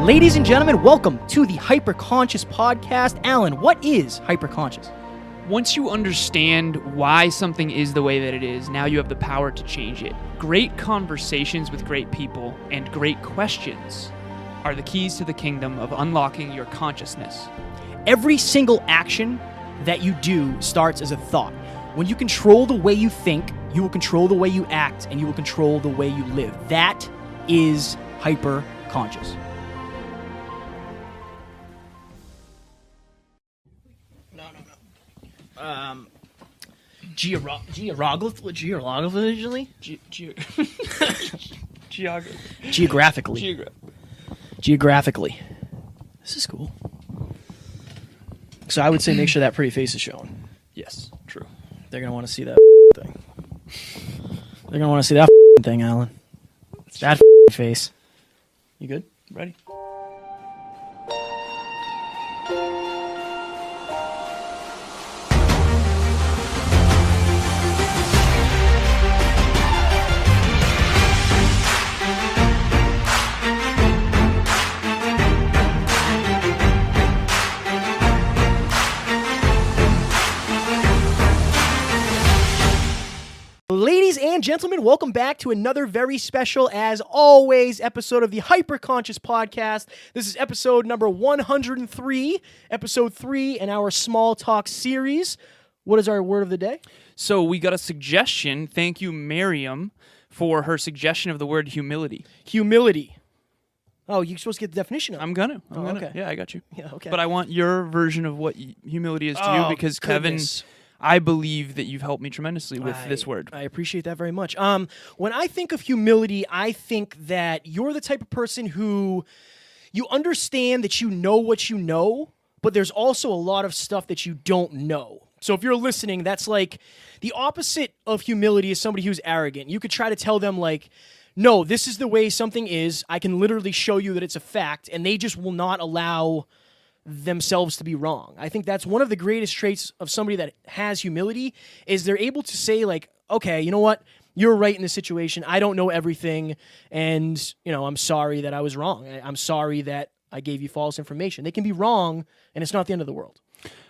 Ladies and gentlemen, welcome to the Hyperconscious Podcast. Alan, what is hyperconscious? Once you understand why something is the way that it is, now you have the power to change it. Great conversations with great people and great questions are the keys to the kingdom of unlocking your consciousness. Every single action that you do starts as a thought. When you control the way you think, you will control the way you act, and you will control the way you live. That is hyperconscious. Geographically. This is cool. So I would say make sure that pretty face is showing. Yes, true. They're going to want to see that thing. They're going to want to see that thing, Alan. That face. You good? Ready? Ladies and gentlemen, welcome back to another very special, as always, episode of the Hyperconscious Podcast. This is episode number 103, episode 3 in our Small Talk series. What is our word of the day? So we got a suggestion. Thank you, Miriam, for her suggestion of the word humility. Humility. Oh, you're supposed to get the definition of it. I'm gonna. Okay. Yeah, I got you. Yeah, okay. But I want your version of what humility is to you because, goodness. Kevin, I believe that you've helped me tremendously with this word. I appreciate that very much. When I think of humility, I think that you're the type of person who you understand that you know what you know, but there's also a lot of stuff that you don't know. So if you're listening, that's like the opposite of humility is somebody who's arrogant. You could try to tell them like, no, this is the way something is. I can literally show you that it's a fact, and they just will not allow themselves to be wrong. I think that's one of the greatest traits of somebody that has humility is they're able to say like, okay, you know what? You're right in this situation. I don't know everything, and I'm sorry that I was wrong. I'm sorry that I gave you false information. They can be wrong, and it's not the end of the world.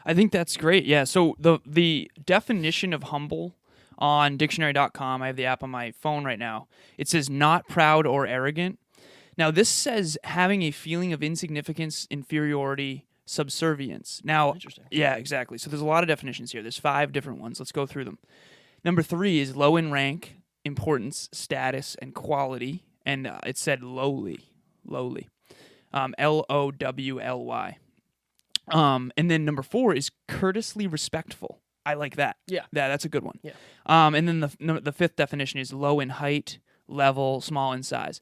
I think that's great. Yeah. So the definition of humble on dictionary.com, I have the app on my phone right now. It says not proud or arrogant. Now this says having a feeling of insignificance, inferiority, subservience. Now, Interesting. Yeah, exactly. So there's a lot of definitions here. There's 5 different ones. Let's go through them. Number 3 is low in rank, importance, status, and quality. And it said lowly. Lowly. And then number 4 is courteously respectful. I like that. Yeah, that's a good one. Yeah. And then the 5th definition is low in height, level, small in size.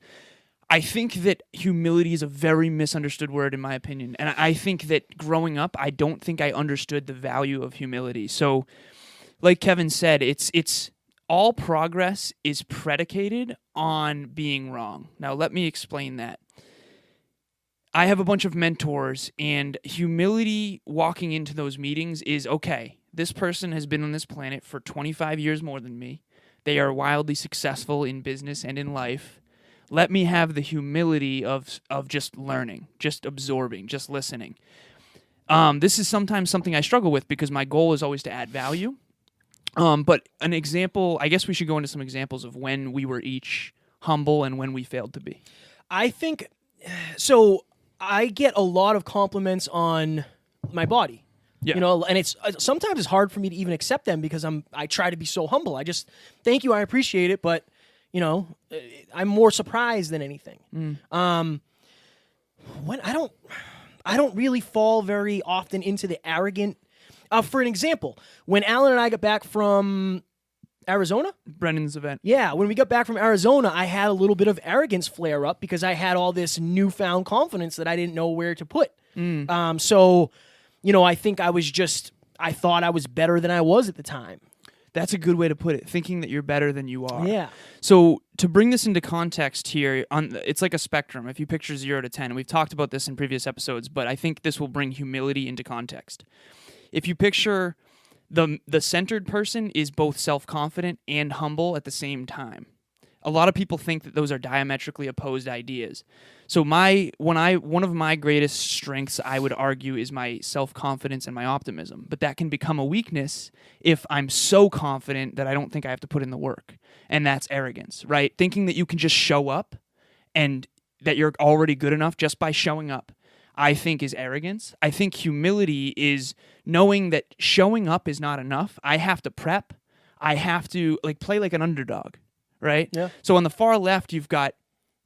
I think that humility is a very misunderstood word in my opinion. And I think that growing up, I don't think I understood the value of humility. So like Kevin said, it's all progress is predicated on being wrong. Now let me explain that. I have a bunch of mentors, and humility walking into those meetings is, okay, this person has been on this planet for 25 years more than me. They are wildly successful in business and in life. Let me have the humility of just learning, just absorbing, just listening. This is sometimes something I struggle with because my goal is always to add value. But an example, I guess we should go into some examples of when we were each humble and when we failed to be. I think, so I get a lot of compliments on my body. Yeah. And it's sometimes it's hard for me to even accept them because I try to be so humble. I just, thank you, I appreciate it, but I'm more surprised than anything. When I don't really fall very often into the arrogant. For an example, when Alan and I got back from Arizona, Brennan's event. Yeah, when we got back from Arizona, I had a little bit of arrogance flare up because I had all this newfound confidence that I didn't know where to put. So, I think I thought I was better than I was at the time. That's a good way to put it, thinking that you're better than you are. Yeah. So to bring this into context here, it's like a spectrum. If you picture 0 to 10, and we've talked about this in previous episodes, but I think this will bring humility into context. If you picture the centered person is both self-confident and humble at the same time. A lot of people think that those are diametrically opposed ideas. So one of my greatest strengths, I would argue, is my self-confidence and my optimism. But that can become a weakness if I'm so confident that I don't think I have to put in the work. And that's arrogance, right? Thinking that you can just show up and that you're already good enough just by showing up, I think, is arrogance. I think humility is knowing that showing up is not enough. I have to prep. I have to play like an underdog, right? Yeah. So on the far left, you've got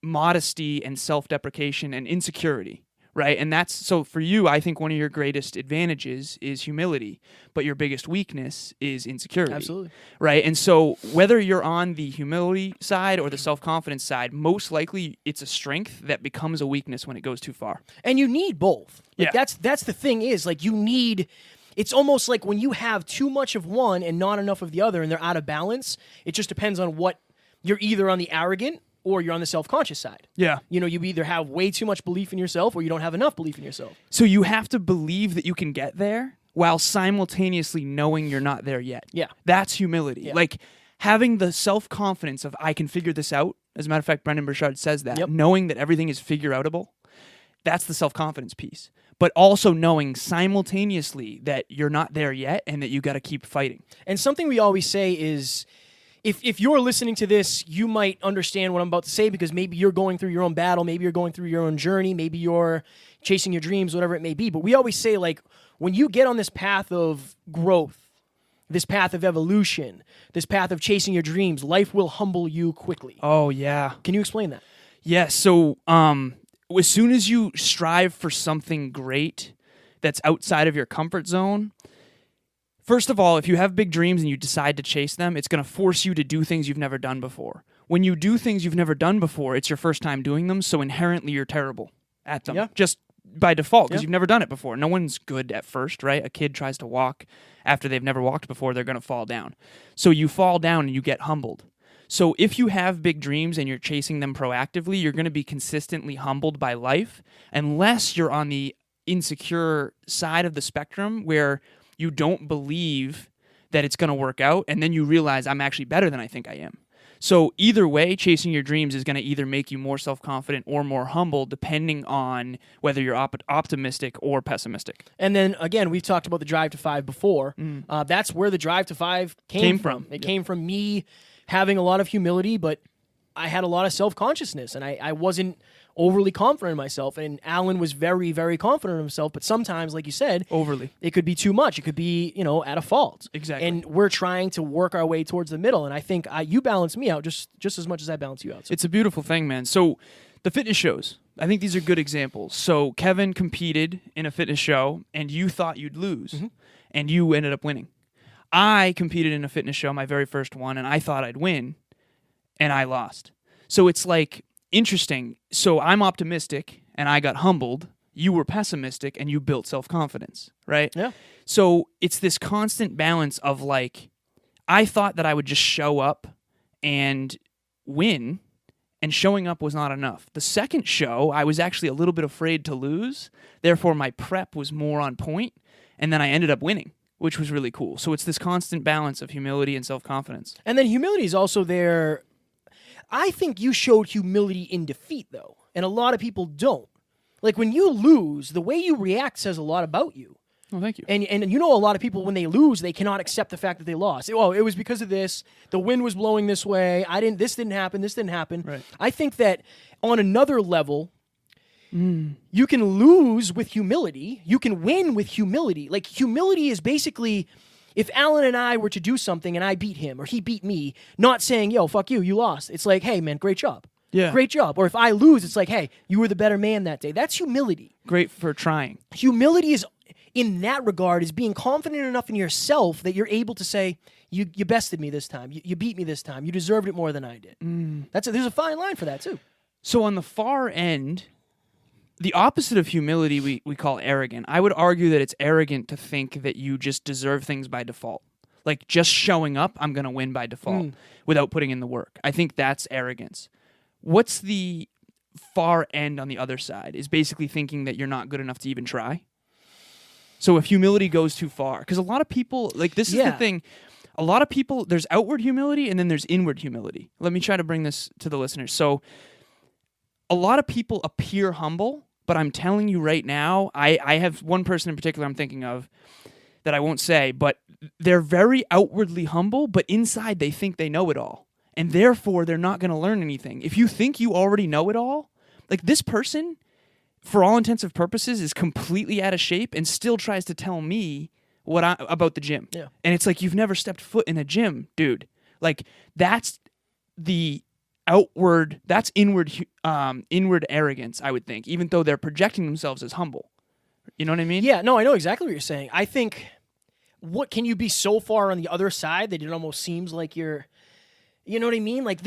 modesty and self-deprecation and insecurity, right? And that's, so for you, I think one of your greatest advantages is humility, but your biggest weakness is insecurity. Absolutely. Right? And so whether you're on the humility side or the self-confidence side, most likely it's a strength that becomes a weakness when it goes too far. And you need both. Yeah. That's the thing is, you need, it's almost like when you have too much of one and not enough of the other and they're out of balance, it just depends on what, you're either on the arrogant or you're on the self-conscious side. Yeah. You either have way too much belief in yourself or you don't have enough belief in yourself. So you have to believe that you can get there while simultaneously knowing you're not there yet. Yeah. That's humility. Yeah. Like having the self-confidence of I can figure this out. As a matter of fact, Brendan Burchard says that. Yep. Knowing that everything is figure-outable. That's the self-confidence piece. But also knowing simultaneously that you're not there yet and that you got to keep fighting. And something we always say is, if you're listening to this, you might understand what I'm about to say because maybe you're going through your own battle, maybe you're going through your own journey, maybe you're chasing your dreams, whatever it may be. But we always say, when you get on this path of growth, this path of evolution, this path of chasing your dreams, life will humble you quickly. Oh, yeah. Can you explain that? Yeah, so as soon as you strive for something great that's outside of your comfort zone, first of all, if you have big dreams and you decide to chase them, it's going to force you to do things you've never done before. When you do things you've never done before, it's your first time doing them, so inherently you're terrible at them. Yeah. Just by default, because Yeah. you've never done it before. No one's good at first, right? A kid tries to walk after they've never walked before, they're going to fall down. So you fall down and you get humbled. So if you have big dreams and you're chasing them proactively, you're going to be consistently humbled by life, unless you're on the insecure side of the spectrum where you don't believe that it's going to work out, and then you realize I'm actually better than I think I am. So either way, chasing your dreams is going to either make you more self-confident or more humble, depending on whether you're optimistic or pessimistic. And then, again, we've talked about the Drive to 5 before. That's where the Drive to 5 came from. It came from me having a lot of humility, but I had a lot of self-consciousness, and I wasn't overly confident in myself. And Alan was very, very confident in himself, but sometimes, like you said, Overly. it could be too much. It could be, at a fault. Exactly. And we're trying to work our way towards the middle, and I think you balance me out just as much as I balance you out. So. It's a beautiful thing, man. So the fitness shows, I think these are good examples. So Kevin competed in a fitness show, and you thought you'd lose, and you ended up winning. I competed in a fitness show, my very first one, and I thought I'd win, and I lost. So it's interesting. So I'm optimistic, and I got humbled. You were pessimistic, and you built self-confidence, right? Yeah. So it's this constant balance of I thought that I would just show up and win, and showing up was not enough. The second show, I was actually a little bit afraid to lose. Therefore, my prep was more on point, and then I ended up winning, which was really cool. So it's this constant balance of humility and self-confidence. And then humility is also there. I think you showed humility in defeat, though, and a lot of people don't. When you lose, the way you react says a lot about you. Oh, thank you. And a lot of people, when they lose, they cannot accept the fact that they lost. Oh, it was because of this. The wind was blowing this way. This didn't happen. This didn't happen. Right. I think that on another level, you can lose with humility. You can win with humility. Humility is basically, if Alan and I were to do something and I beat him or he beat me, not saying, yo, fuck you, you lost. It's like, hey, man, great job. Yeah. Great job. Or if I lose, it's like, hey, you were the better man that day. That's humility. Great for trying. Humility is, in that regard, is being confident enough in yourself that you're able to say, you bested me this time. You beat me this time. You deserved it more than I did. There's a fine line for that, too. So on the far end, the opposite of humility we call arrogant. I would argue that it's arrogant to think that you just deserve things by default. Just showing up, I'm going to win by default without putting in the work. I think that's arrogance. What's the far end on the other side is basically thinking that you're not good enough to even try. So if humility goes too far, because a lot of people, this is the thing, A lot of people, there's outward humility and then there's inward humility. Let me try to bring this to the listeners. So a lot of people appear humble, but I'm telling you right now, I have one person in particular I'm thinking of that I won't say, but they're very outwardly humble, but inside they think they know it all. And therefore, they're not going to learn anything. If you think you already know it all, like this person, for all intents and purposes, is completely out of shape and still tries to tell me about the gym. Yeah. And it's like, you've never stepped foot in a gym, dude. Like, that's the outward, that's inward arrogance, I would think, even though they're projecting themselves as humble. You know what I mean? Yeah, no, I know exactly what you're saying. I think, what can you be so far on the other side that it almost seems like you're, you know what I mean? Like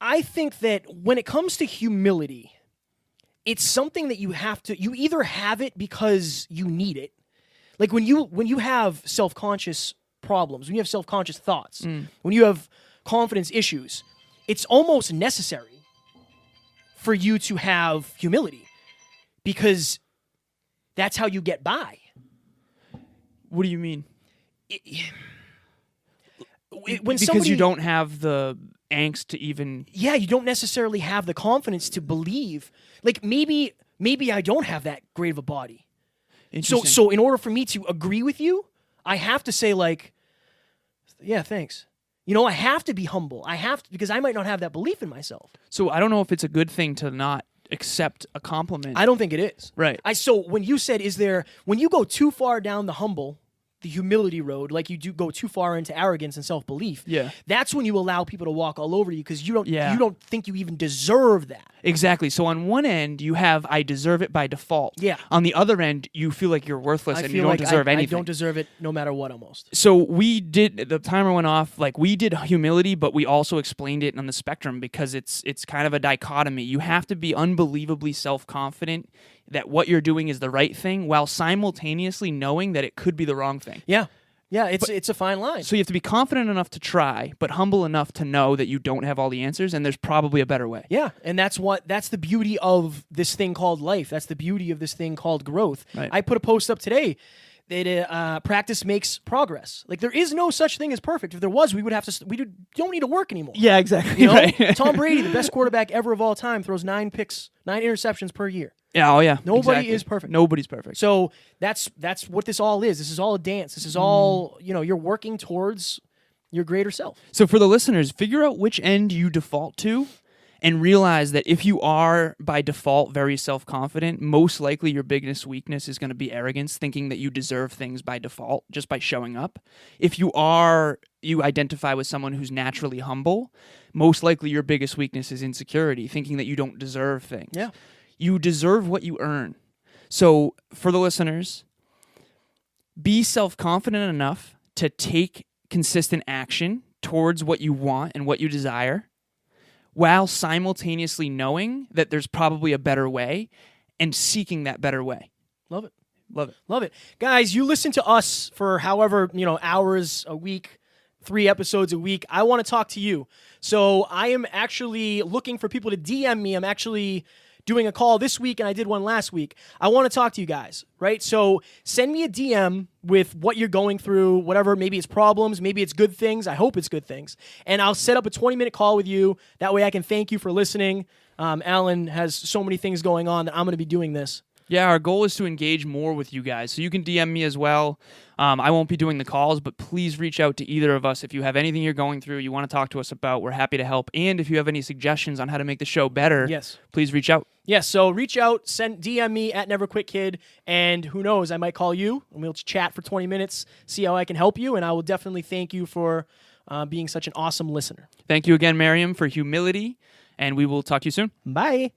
I think that when it comes to humility, it's something that you either have it because you need it. Like when you have self-conscious problems, when you have self-conscious thoughts, when you have confidence issues, it's almost necessary for you to have humility because that's how you get by. What do you mean? Because you don't have the angst to even... Yeah, you don't necessarily have the confidence to believe. Like, maybe I don't have that great of a body. So in order for me to agree with you, I have to say, like, yeah, thanks. You know, I have to be humble. I have to, because I might not have that belief in myself. So I don't know if it's a good thing to not accept a compliment. I don't think it is. Right. So when you said, when you go too far down the humility road, like you do go too far into arrogance and self-belief, yeah, that's when you allow people to walk all over you because you don't think you even deserve that. Exactly. So on one end, you have, I deserve it by default. Yeah. On the other end, you feel like you're worthless and you don't deserve anything. I don't deserve it no matter what almost. So the timer went off, like we did humility, but we also explained it on the spectrum because it's kind of a dichotomy. You have to be unbelievably self-confident that what you're doing is the right thing while simultaneously knowing that it could be the wrong thing. Yeah. Yeah, it's a fine line. So you have to be confident enough to try, but humble enough to know that you don't have all the answers and there's probably a better way. Yeah, and that's the beauty of this thing called life. That's the beauty of this thing called growth. Right. I put a post up today that practice makes progress. Like there is no such thing as perfect. If there was, we don't need to work anymore. Yeah, exactly. You know? Right. Tom Brady, the best quarterback ever of all time, throws 9 interceptions per year. Yeah, oh yeah. Nobody is perfect. Nobody's perfect. So that's what this all is. This is all a dance. This is all, you're working towards your greater self. So for the listeners, figure out which end you default to and realize that if you are by default very self-confident, most likely your biggest weakness is going to be arrogance, thinking that you deserve things by default just by showing up. If you identify with someone who's naturally humble, most likely your biggest weakness is insecurity, thinking that you don't deserve things. Yeah. You deserve what you earn. So for the listeners, be self-confident enough to take consistent action towards what you want and what you desire while simultaneously knowing that there's probably a better way and seeking that better way. Love it. Love it. Love it. Guys, you listen to us for however, hours a week, 3 episodes a week. I want to talk to you. So I am actually looking for people to DM me. I'm actually doing a call this week, and I did one last week. I want to talk to you guys, right? So send me a DM with what you're going through, whatever. Maybe it's problems, maybe it's good things. I hope it's good things. And I'll set up a 20-minute call with you. That way I can thank you for listening. Alan has so many things going on that I'm going to be doing this. Yeah, our goal is to engage more with you guys. So you can DM me as well. I won't be doing the calls, but please reach out to either of us. If you have anything you're going through, you want to talk to us about, we're happy to help. And if you have any suggestions on how to make the show better, yes, please reach out. Yes, so reach out, DM me at NeverQuitKid, and who knows, I might call you, and we'll chat for 20 minutes, see how I can help you, and I will definitely thank you for being such an awesome listener. Thank you again, Miriam, for humility, and we will talk to you soon. Bye.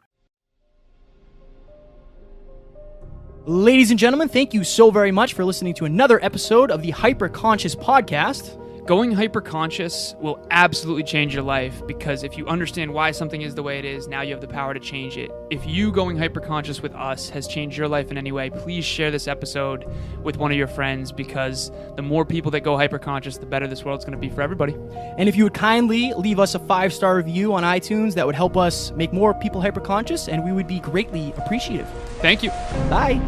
Ladies and gentlemen, thank you so very much for listening to another episode of the Hyper Conscious Podcast. Going hyper-conscious will absolutely change your life because if you understand why something is the way it is, now you have the power to change it. If you going hyper-conscious with us has changed your life in any way, please share this episode with one of your friends because the more people that go hyper-conscious, the better this world's going to be for everybody. And if you would kindly leave us a 5-star review on iTunes, that would help us make more people hyper-conscious, and we would be greatly appreciative. Thank you. Bye.